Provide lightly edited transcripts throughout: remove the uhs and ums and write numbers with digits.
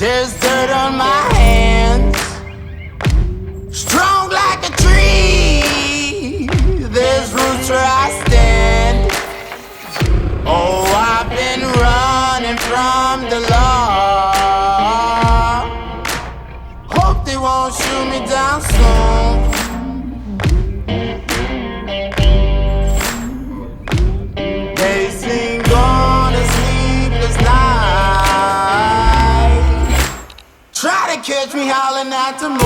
There's dirt on my hands, strong like a tree. There's roots where I stand. Oh, I've been running from the law. Hope they won't shoot me down soon. They sing on a sleepless night. Try to catch me howling at the moon.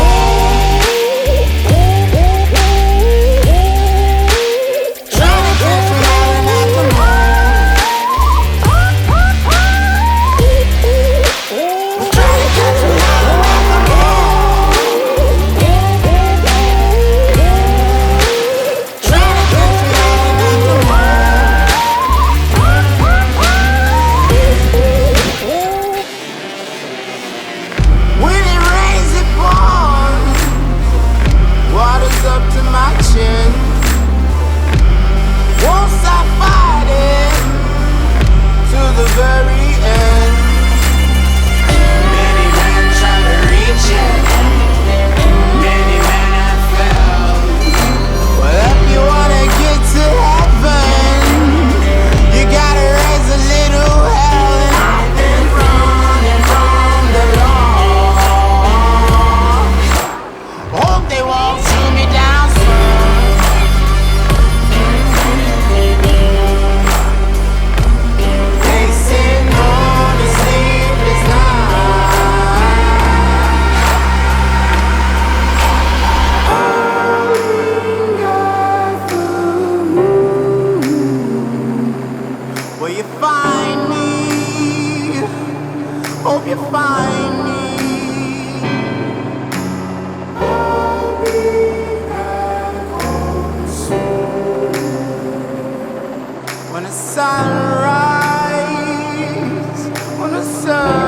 When the sun